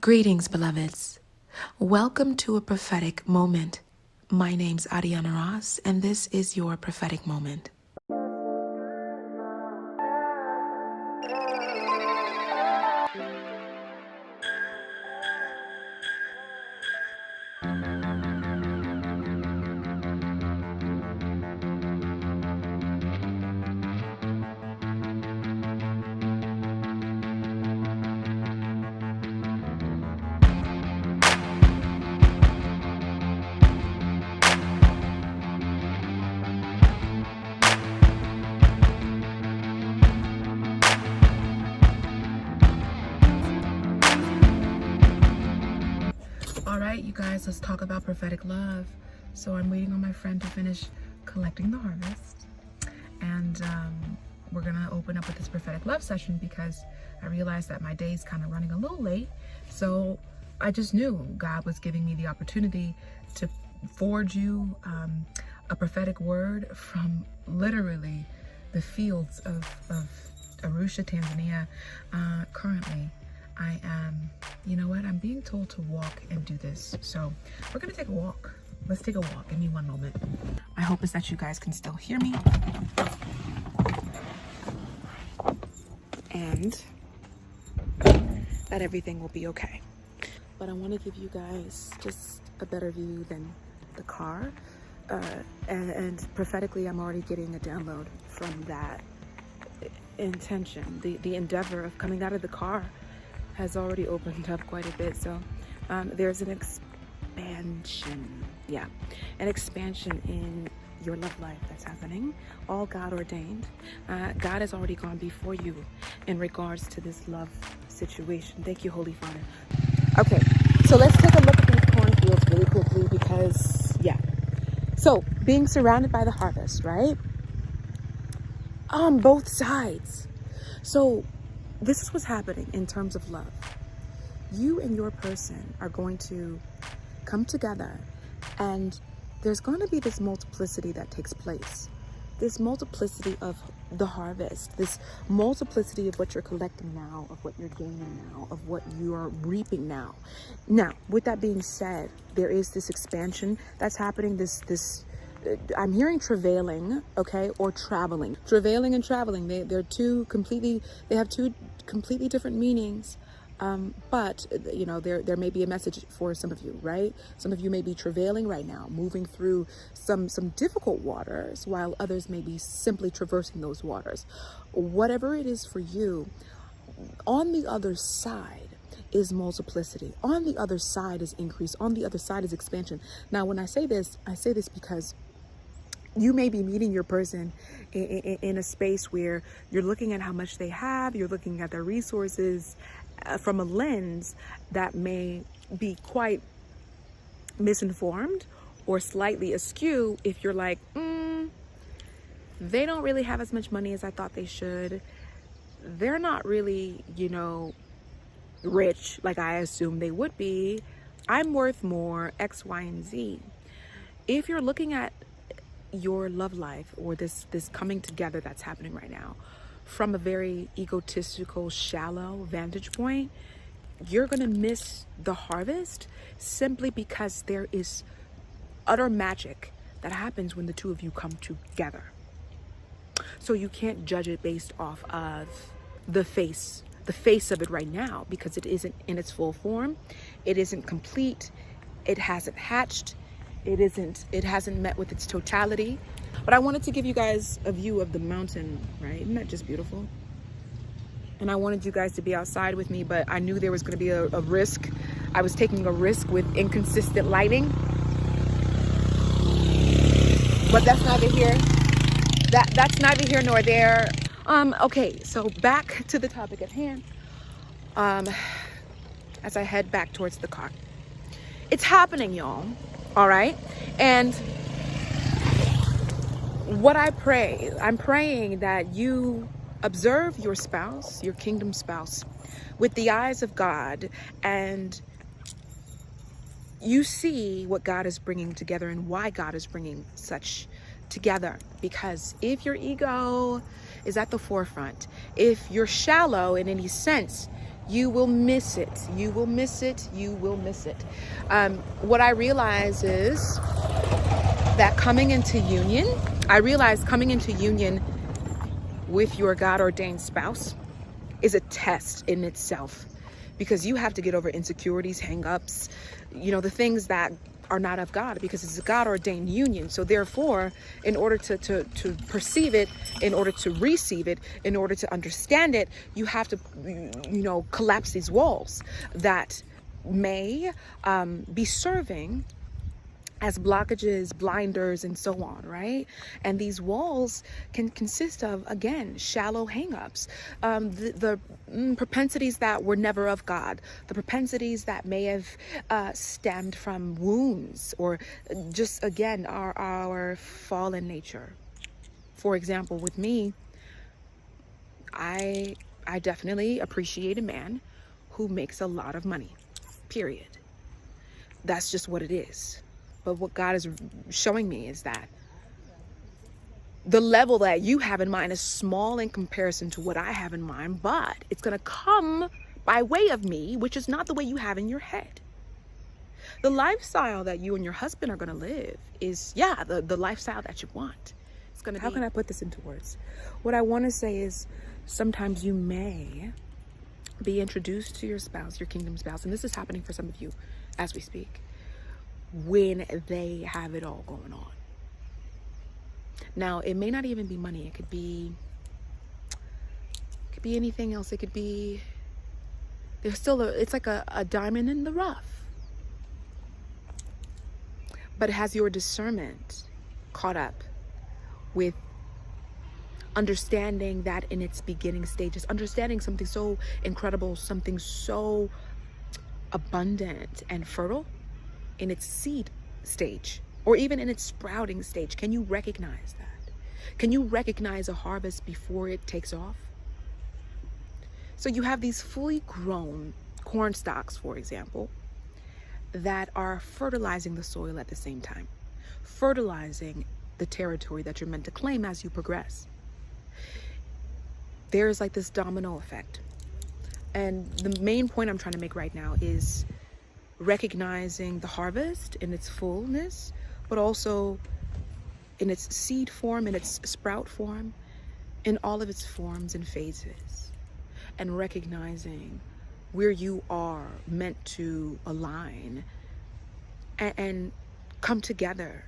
Greetings, beloveds. Welcome to a prophetic moment. My name's Ariana Ross, and this is your prophetic moment. All right, you guys, let's talk about prophetic love. So I'm waiting on my friend to finish collecting the harvest. And we're going to open up with this prophetic love session because I realized that my day's kind of running a little late. So I just knew God was giving me the opportunity to forward you a prophetic word from literally the fields of Arusha, Tanzania. Currently, I am, I'm being told to walk and do this. So we're going to take a walk. Let's take a walk. Give me one moment. I hope it's that you guys can still hear me. And that everything will be okay. But I want to give you guys just a better view than the car. And prophetically, I'm already getting a download from that intention. The endeavor of coming out of the car has already opened up quite a bit. So there's an expansion. Yeah, an expansion in your love life that's happening, all God ordained. God has already gone before you in regards to this love situation. Thank you, Holy Father. Okay, so let's take a look at these cornfields really quickly because, so being surrounded by the harvest, right? On both sides. So this is what's happening in terms of love. You and your person are going to come together, and there's going to be this multiplicity that takes place. This multiplicity of the harvest, this multiplicity of what you're collecting now, of what you're gaining now, of what you're reaping now. Now, with that being said, there is this expansion that's happening, I'm hearing travailing, okay, or traveling. Travailing and traveling, they have two completely different meanings. But there may be a message for some of you, right? Some of you may be travailing right now, moving through some difficult waters, while others may be simply traversing those waters. Whatever it is for you, on the other side is multiplicity. On the other side is increase. On the other side is expansion. Now, when I say this because you may be meeting your person in a space where you're looking at how much they have, you're looking at their resources from a lens that may be quite misinformed or slightly askew if you're like, they don't really have as much money as I thought they should. They're not really, rich like I assumed they would be. I'm worth more, X, Y, and Z. If you're looking at your love life or this coming together that's happening right now from a very egotistical, shallow vantage point, you're going to miss the harvest simply because there is utter magic that happens when the two of you come together. So you can't judge it based off of the face of it right now, because it isn't in its full form. It isn't complete. It hasn't hatched. It hasn't met with its totality. But I wanted to give you guys a view of the mountain, right? Isn't that just beautiful? And I wanted you guys to be outside with me, but I knew there was going to be a risk. I was taking a risk with inconsistent lighting. But that's neither here. That's neither here nor there. Okay, so back to the topic at hand. As I head back towards the car. It's happening, y'all. All right. And what I'm praying that you observe your spouse, your kingdom spouse, with the eyes of God, and you see what God is bringing together and why God is bringing such together. Because if your ego is at the forefront, if you're shallow in any sense, You will miss it. You will miss it. You will miss it. What I realize is that coming into union with your God-ordained spouse is a test in itself, because you have to get over insecurities, hang-ups, the things that are not of God, because it's a God-ordained union. So therefore, in order to perceive it, in order to receive it, in order to understand it, you have to, collapse these walls that may be serving as blockages, blinders, and so on, right? And these walls can consist of, again, shallow hangups, the propensities that were never of God, the propensities that may have stemmed from wounds, or just, again, our fallen nature. For example, with me, I definitely appreciate a man who makes a lot of money, period. That's just what it is. But what God is showing me is that the level that you have in mind is small in comparison to what I have in mind, but it's going to come by way of me, which is not the way you have in your head. The lifestyle that you and your husband are going to live is, the lifestyle that you want. It's going to be... How can I put this into words? What I want to say is, sometimes you may be introduced to your spouse, your kingdom spouse, and this is happening for some of you as we speak, when they have it all going on. Now, it may not even be money. It could be anything else. It could be, it's like a diamond in the rough. But has your discernment caught up with understanding that in its beginning stages, understanding something so incredible, something so abundant and fertile in its seed stage, or even in its sprouting stage? Can you recognize that? Can you recognize a harvest before it takes off? So you have these fully grown corn stalks, for example, that are fertilizing the soil at the same time, fertilizing the territory that you're meant to claim as you progress. There is like this domino effect. And the main point I'm trying to make right now is recognizing the harvest in its fullness, but also in its seed form, in its sprout form, in all of its forms and phases, and recognizing where you are meant to align and come together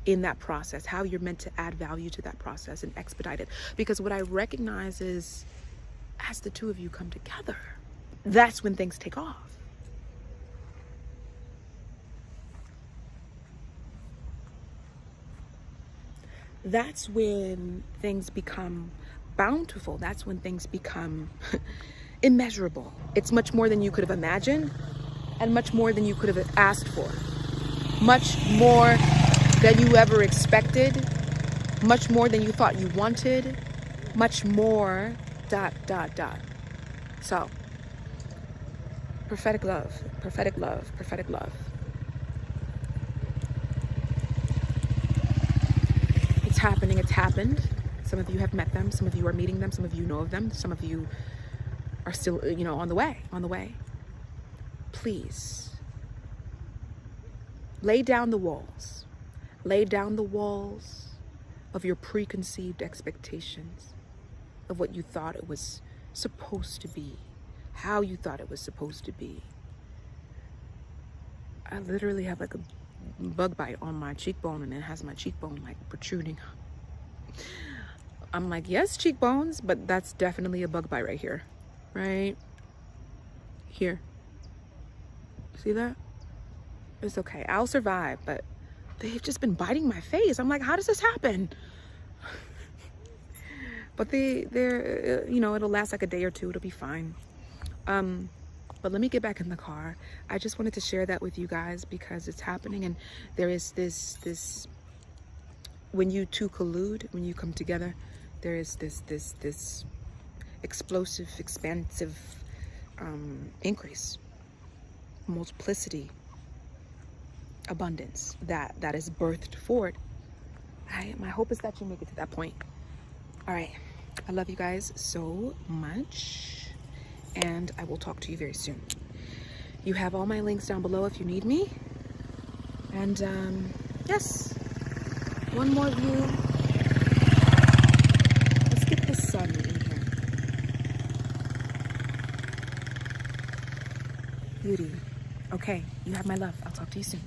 in that process, how you're meant to add value to that process and expedite it. Because what I recognize is, as the two of you come together, that's when things take off. That's when things become bountiful. That's when things become immeasurable. It's much more than you could have imagined, and much more than you could have asked for. Much more than you ever expected. Much more than you thought you wanted. Much more ... So, prophetic love, prophetic love, prophetic love. It's happening, it's happened. Some of you have met them, some of you are meeting them, some of you know of them, some of you are still, on the way. Please, lay down the walls. Lay down the walls of your preconceived expectations of what you thought it was supposed to be, how you thought it was supposed to be. I literally have like a bug bite on my cheekbone, and it has my cheekbone like protruding. I'm like, yes, cheekbones, but that's definitely a bug bite right here. Right here. See that? It's okay. I'll survive, but they've just been biting my face. I'm like, how does this happen? But they're, it'll last like a day or two. It'll be fine. But let me get back in the car. I just wanted to share that with you guys because it's happening. And there is this, when you two collude, when you come together, there is this explosive, expansive increase, multiplicity, abundance that is birthed forward. My hope is that you make it to that point. All right. I love you guys so much. and I will talk to you very soon. You have all my links down below if you need me. And yes, one more view. Let's get the sun in here. Beauty. Okay, you have my love. I'll talk to you soon.